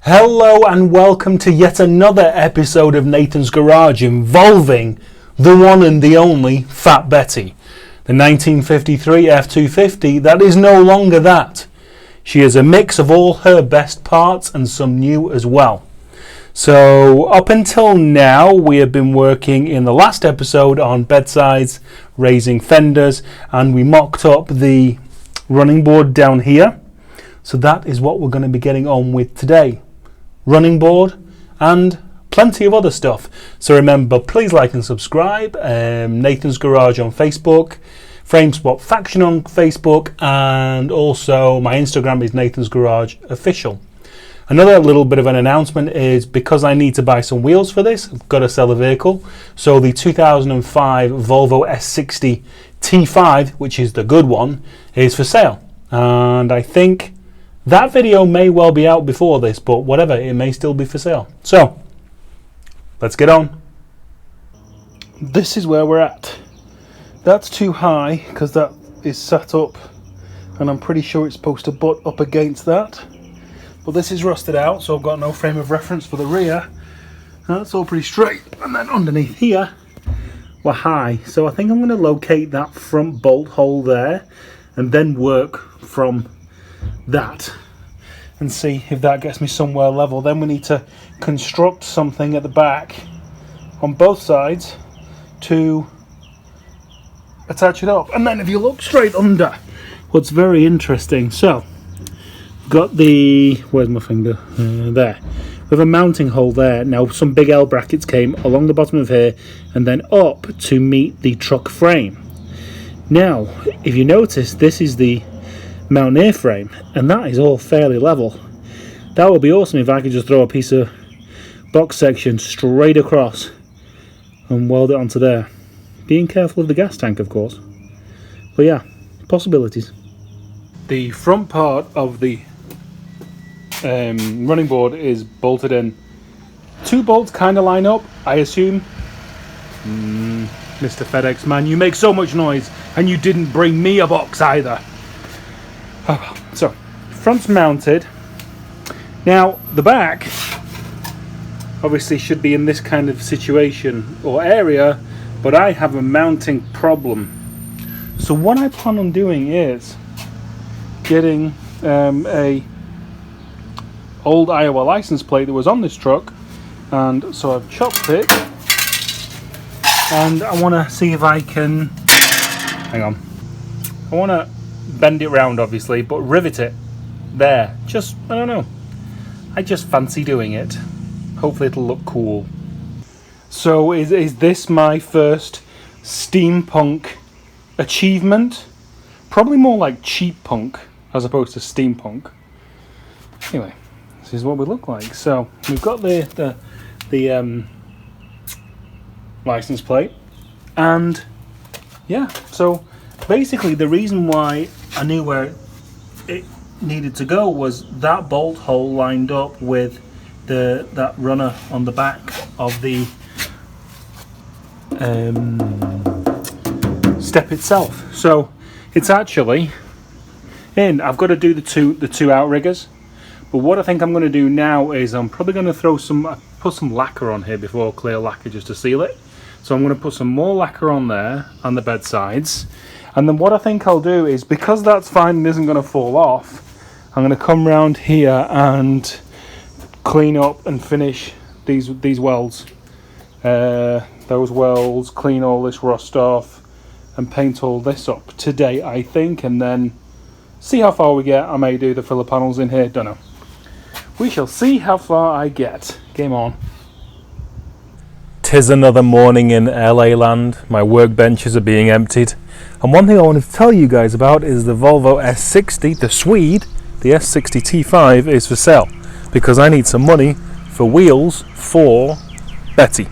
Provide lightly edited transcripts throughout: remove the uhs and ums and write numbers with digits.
Hello and welcome to yet another episode of Nathan's Garage involving the one and the only Fat Betty. The 1953 F250 that is no longer that. She is a mix of all her best parts and some new as well. So up until now we have been working in the last episode on bedsides, raising fenders, and we mocked up the running board down here. So that is what we're going to be getting on with today. Running board and plenty of other stuff. So remember, please like and subscribe. Nathan's Garage on Facebook, Framespot Faction on Facebook, and also my Instagram is Nathan's Garage Official. Another little bit of an announcement is because I need to buy some wheels for this, I've got to sell a vehicle. So the 2005 Volvo S60 T5, which is the good one, is for sale. And I think that video may well be out before this, but whatever, it may still be for sale. So, let's get on. This is where we're at. That's too high because that is sat up and I'm pretty sure it's supposed to butt up against that. But this is rusted out, so I've got no frame of reference for the rear. That's all pretty straight. And then underneath here, we're high. So I think I'm going to locate that front bolt hole there and then work from that and see if that gets me somewhere level. Then we need to construct something at the back on both sides to attach it up. And then if you look straight under, what's very interesting, so got the, where's my finger, there, with a mounting hole there. Now some big L brackets came along the bottom of here and then up to meet the truck frame. Now if you notice, this is the Mountaineer frame and that is all fairly level. That would be awesome if I could just throw a piece of box section straight across and weld it onto there, being careful of the gas tank of course. But yeah, possibilities. The front part of the running board is bolted in. Two bolts kind of line up, I assume. Mr. FedEx man, you make so much noise and you didn't bring me a box either. Oh, so, front's mounted. Now, the back obviously should be in this kind of situation or area, but I have a mounting problem. So what I plan on doing is getting a old Iowa license plate that was on this truck, and so I've chopped it, and I want to see if I can, hang on, I want to bend it round obviously, but rivet it there. Just, I don't know, I just fancy doing it. Hopefully it'll look cool. So is this my first steampunk achievement? Probably more like cheap punk as opposed to steampunk. Anyway, this is what we look like. So we've got the license plate, and yeah, so basically the reason why I knew where it needed to go was that bolt hole lined up with that runner on the back of the step itself. So it's actually in. I've got to do the two outriggers, but what I think I'm going to do now is I'm probably going to put some lacquer on here before, clear lacquer, just to seal it. So I'm going to put some more lacquer on there on the bed sides, and then what I think I'll do is, because that's fine and isn't going to fall off, I'm going to come round here and clean up and finish these welds, those welds, clean all this rust off and paint all this up today I think, and then see how far we get. I may do the filler panels in here, don't know. We shall see how far I get. Game on. 'Tis another morning in LA land. My workbenches are being emptied, and one thing I wanted to tell you guys about is the Volvo S60, the Swede, the S60 T5 is for sale because I need some money for wheels for Betty.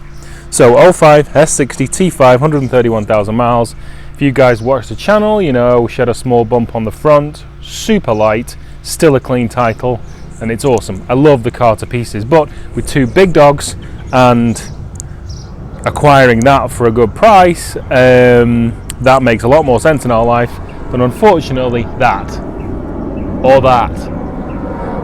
So 05 S60 T5, 131,000 miles. If you guys watch the channel, you know she had a small bump on the front, super light, still a clean title, and it's awesome. I love the car to pieces, but with two big dogs and acquiring that for a good price, that makes a lot more sense in our life than unfortunately that or that.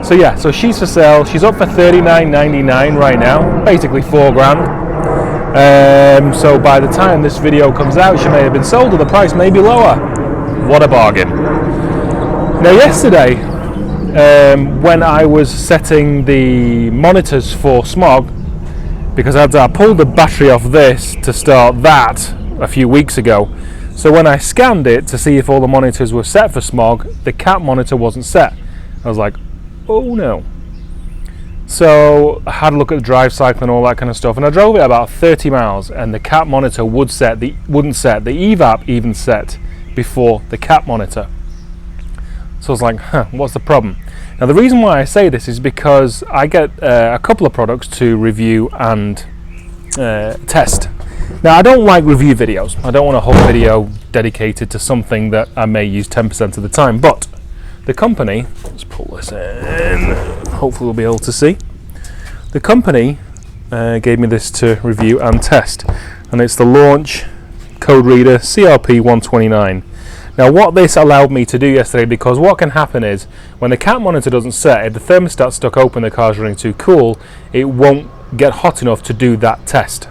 So yeah, so she's for sale. She's up for $39.99 right now, basically $4,000. So by the time this video comes out, she may have been sold, or the price may be lower. What a bargain. Now yesterday, when I was setting the monitors for smog, because I pulled the battery off this to start that a few weeks ago, so when I scanned it to see if all the monitors were set for smog, the cat monitor wasn't set. I was like, oh no. So I had a look at the drive cycle and all that kind of stuff, and I drove it about 30 miles, and the cat monitor wouldn't set. The evap even set before the cat monitor. So I was like, what's the problem? Now the reason why I say this is because I get a couple of products to review and test. Now I don't like review videos. I don't want a whole video dedicated to something that I may use 10% of the time, but the company, let's pull this in, hopefully we'll be able to see. The company gave me this to review and test, and it's the Launch Code Reader CRP129. Now what this allowed me to do yesterday, because what can happen is when the cat monitor doesn't set, if the thermostat's stuck open, the car's running too cool, it won't get hot enough to do that test.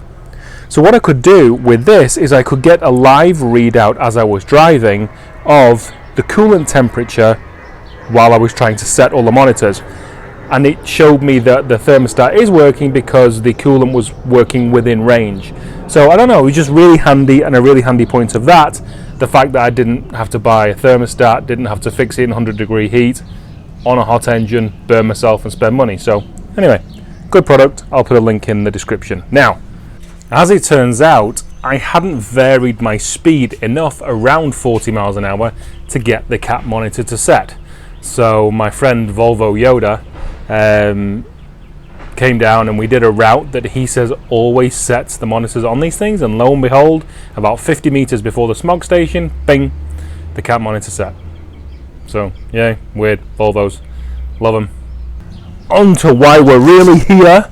So what I could do with this is I could get a live readout as I was driving of the coolant temperature while I was trying to set all the monitors, and it showed me that the thermostat is working because the coolant was working within range. So I don't know, it was just really handy, and a really handy point of that, the fact that I didn't have to buy a thermostat, didn't have to fix it in 100-degree heat on a hot engine, burn myself and spend money. So anyway, good product. I'll put a link in the description. Now, as it turns out, I hadn't varied my speed enough around 40 miles an hour to get the cat monitor to set. So my friend Volvo Yoda came down, and we did a route that he says always sets the monitors on these things, and lo and behold, about 50 meters before the smog station, bing, the cat monitor set. So yeah, weird. Volvos, love them. On to why we're really here.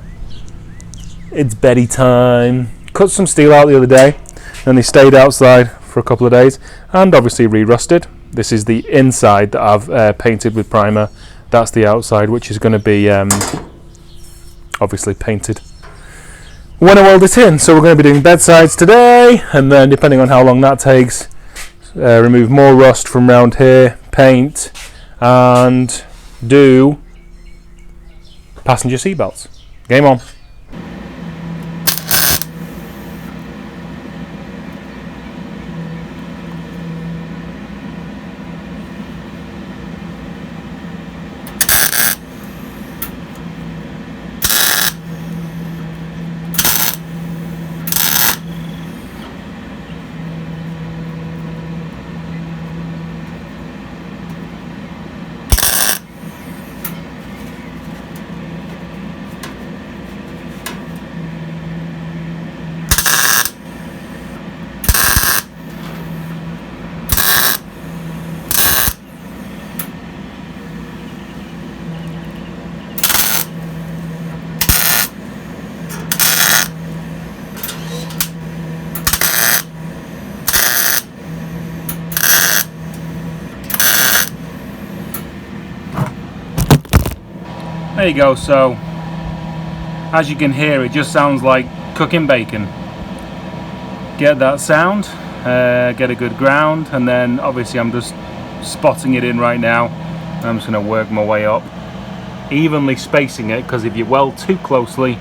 It's Betty time. Cut some steel out the other day, and they stayed outside for a couple of days, and obviously re-rusted. This is the inside that I've painted with primer. That's the outside, which is going to be obviously painted when I weld it in. So we're going to be doing bedsides today, and then depending on how long that takes, remove more rust from around here, paint, and do passenger seatbelts. Game on. There you go. So as you can hear, it just sounds like cooking bacon. Get that sound, get a good ground, and then obviously I'm just spotting it in right now. I'm just going to work my way up, evenly spacing it, because if you weld too closely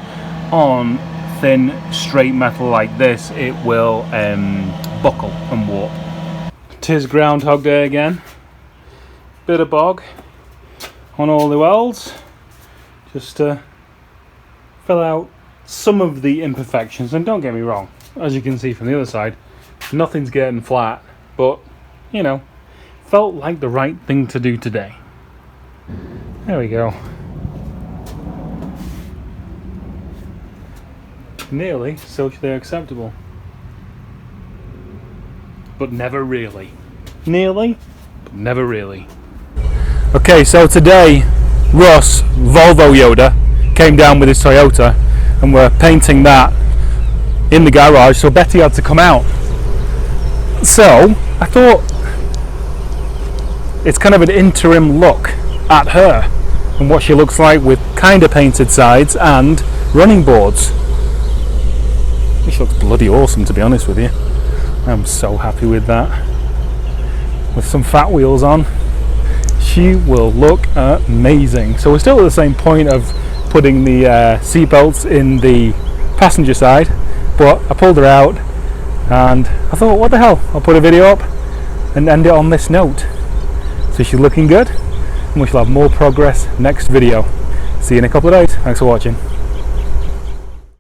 on thin straight metal like this, it will buckle and warp. 'Tis Groundhog Day again. Bit of bog on all the welds, just to fill out some of the imperfections. And don't get me wrong, as you can see from the other side, nothing's getting flat, but you know, felt like the right thing to do today. There we go. Nearly socially acceptable, but never really. Nearly, but never really. Okay, so today Russ, Volvo Yoda, came down with his Toyota, and we're painting that in the garage, so Betty had to come out. So I thought it's kind of an interim look at her. and what she looks like with kind of painted sides and running boards. She looks bloody awesome, to be honest with you. I'm so happy with that. With some fat wheels on, she will look amazing. So we're still at the same point of putting the seat belts in the passenger side, but I pulled her out and I thought, what the hell, I'll put a video up and end it on this note. So she's looking good, and we shall have more progress next video. See you in a couple of days. Thanks for watching.